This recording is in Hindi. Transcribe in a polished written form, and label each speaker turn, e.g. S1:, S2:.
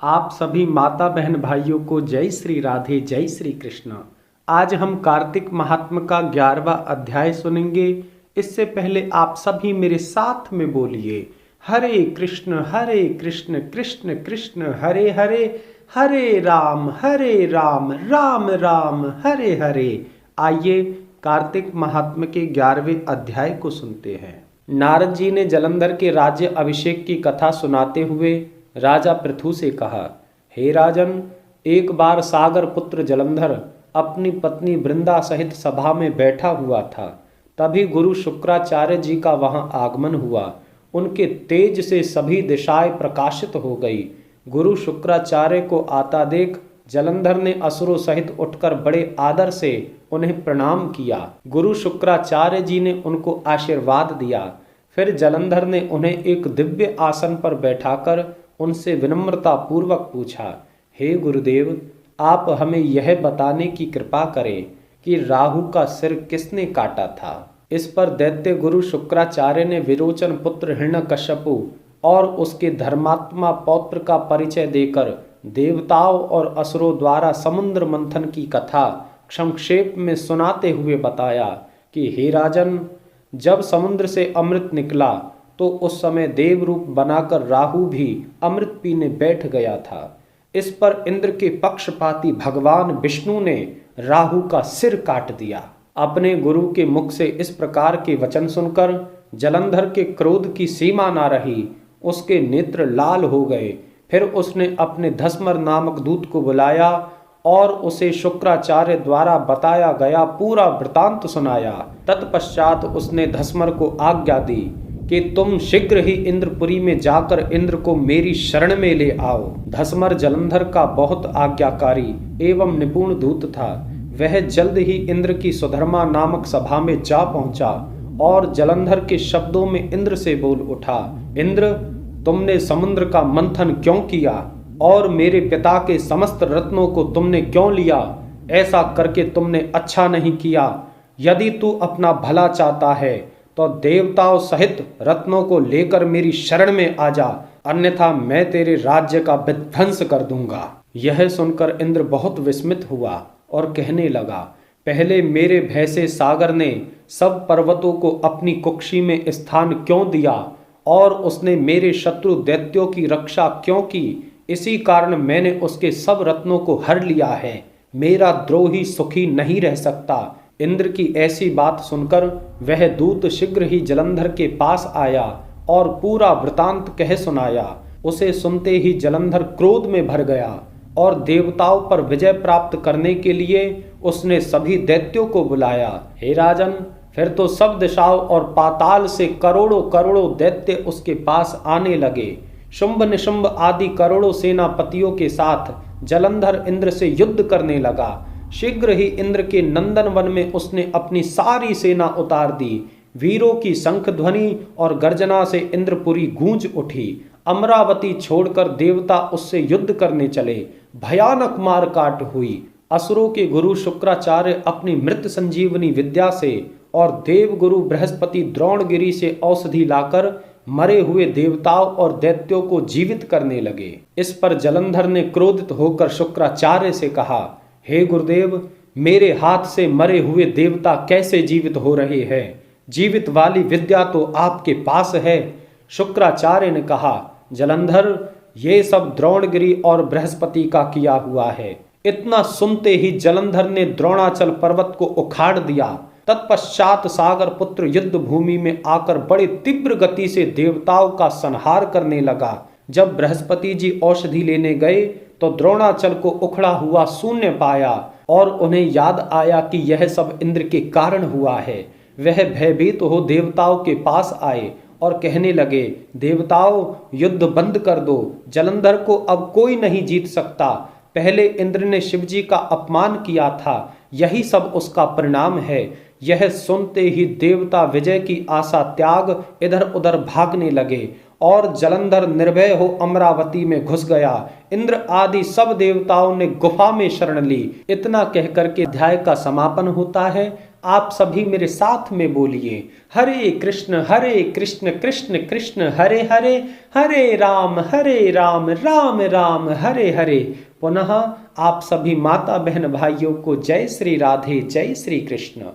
S1: आप सभी माता बहन भाइयों को जय श्री राधे, जय श्री कृष्ण। आज हम कार्तिक महात्म का 11वां अध्याय सुनेंगे। इससे पहले आप सभी मेरे साथ में बोलिए, हरे कृष्ण कृष्ण कृष्ण हरे हरे, हरे राम राम राम हरे हरे। आइए कार्तिक महात्म के 11वें अध्याय को सुनते हैं। नारद जी ने जलंधर के राज्य अभिषेक की कथा सुनाते हुए राजा पृथु से कहा, हे राजन, एक बार सागर पुत्र जलंधर अपनी पत्नी वृंदा सहित सभा में बैठा हुआ था। तभी गुरु शुक्राचार्य जी का वहां आगमन हुआ। उनके तेज से सभी दिशाएं प्रकाशित हो गई। गुरु शुक्राचार्य को आता देख जलंधर ने असुरों सहित उठकर बड़े आदर से उन्हें प्रणाम किया। गुरु शुक्राचार्य जी ने उनको आशीर्वाद दिया। फिर जलंधर ने उन्हें एक दिव्य आसन पर बैठाकर उनसे विनम्रता पूर्वक पूछा, हे गुरुदेव, आप हमें यह बताने की कृपा करें कि राहु का सिर किसने काटा था। इस पर दैत्य गुरु शुक्राचार्य ने विरोचन पुत्र हिरण्यकश्यपु और उसके धर्मात्मा पौत्र का परिचय देकर देवताओं और असुरों द्वारा समुद्र मंथन की कथा संक्षेप में सुनाते हुए बताया कि हे राजन, जब समुद्र से अमृत निकला तो उस समय देव रूप बनाकर राहु भी अमृत पीने बैठ गया था। इस पर इंद्र के पक्षपाती भगवान विष्णु ने राहु का सिर काट दिया। अपने गुरु के मुख से इस प्रकार के वचन सुनकर जलंधर के क्रोध की सीमा ना रही। उसके नेत्र लाल हो गए। फिर उसने अपने धस्मर नामक दूत को बुलाया और उसे शुक्राचार्य द्वारा बताया गया पूरा वृतांत सुनाया। तत्पश्चात उसने धस्मर को आज्ञा दी कि तुम शीघ्र ही इंद्रपुरी में जाकर इंद्र को मेरी शरण में ले आओ। धस्मर जलंधर का बहुत आज्ञाकारी एवं निपुण दूत था। वह जल्द ही इंद्र की सुधर्मा नामक सभा में जा पहुंचा और जलंधर के शब्दों में इंद्र से बोल उठा, इंद्र, तुमने समुद्र का मंथन क्यों किया और मेरे पिता के समस्त रत्नों को तुमने क्यों लिया? ऐसा करके तुमने अच्छा नहीं किया। यदि तू अपना भला चाहता है तो देवताओं सहित रत्नों को लेकर मेरी शरण में आ जा, अन्यथा मैं तेरे राज्य का विध्वंस कर दूंगा। यह सुनकर इंद्र बहुत विस्मित हुआ और कहने लगा, पहले मेरे भय से सागर ने सब पर्वतों को अपनी कुक्षी में स्थान क्यों दिया और उसने मेरे शत्रु दैत्यों की रक्षा क्यों की? इसी कारण मैंने उसके सब रत्नों को हर लिया है। मेरा द्रोही सुखी नहीं रह सकता। इंद्र की ऐसी बात सुनकर वह दूत शीघ्र ही जलंधर के पास आया और पूरा वृतांत कह सुनाया। उसे सुनते ही जलंधर क्रोध में भर गया और देवताओं पर विजय प्राप्त करने के लिए उसने सभी दैत्यों को बुलाया। हे राजन, फिर तो सब दिशाओं और पाताल से करोड़ों करोड़ों दैत्य उसके पास आने लगे। शुंभ निशुंभ आदि करोड़ों सेनापतियों के साथ जलंधर इंद्र से युद्ध करने लगा। शीघ्र ही इंद्र के नंदन वन में उसने अपनी सारी सेना उतार दी। वीरों की शंख ध्वनि और गर्जना से इंद्रपुरी गूंज उठी। अमरावती छोड़कर देवता उससे युद्ध करने चले। भयानक मार काट हुई। असुरों के गुरु शुक्राचार्य अपनी मृत संजीवनी विद्या से और देव गुरु बृहस्पति द्रोणगिरी से औषधि लाकर मरे हुए देवताओं और दैत्यों को जीवित करने लगे। इस पर जलंधर ने क्रोधित होकर शुक्राचार्य से कहा, हे गुरुदेव, मेरे हाथ से मरे हुए देवता कैसे जीवित हो रहे हैं? जीवित वाली विद्या तो आपके पास है। शुक्राचार्य ने कहा, जलंधर, ये सब द्रोणगिरी और बृहस्पति का किया हुआ है। इतना सुनते ही जलंधर ने द्रोणाचल पर्वत को उखाड़ दिया। तत्पश्चात सागर पुत्र युद्ध भूमि में आकर बड़ी तीव्र गति से देवताओं का संहार करने लगा। जब बृहस्पति जी औषधि लेने गए तो द्रोणाचल को उखड़ा हुआ शून्य पाया और उन्हें याद आया कि यह सब इंद्र के कारण हुआ है। वह भयभीत हो देवताओं के पास आए और कहने लगे, देवताओं, युद्ध बंद कर दो। जलंधर को अब कोई नहीं जीत सकता। पहले इंद्र ने शिवजी का अपमान किया था, यही सब उसका परिणाम है। यह सुनते ही देवता विजय की आशा त्याग इधर उधर भागने लगे और जलंधर निर्भय हो अमरावती में घुस गया। इंद्र आदि सब देवताओं ने गुफा में शरण ली। इतना कहकर के अध्याय का समापन होता है। आप सभी मेरे साथ में बोलिए, हरे कृष्ण कृष्ण कृष्ण हरे हरे, हरे राम राम राम हरे हरे। पुनः आप सभी माता बहन भाइयों को जय श्री राधे, जय श्री कृष्ण।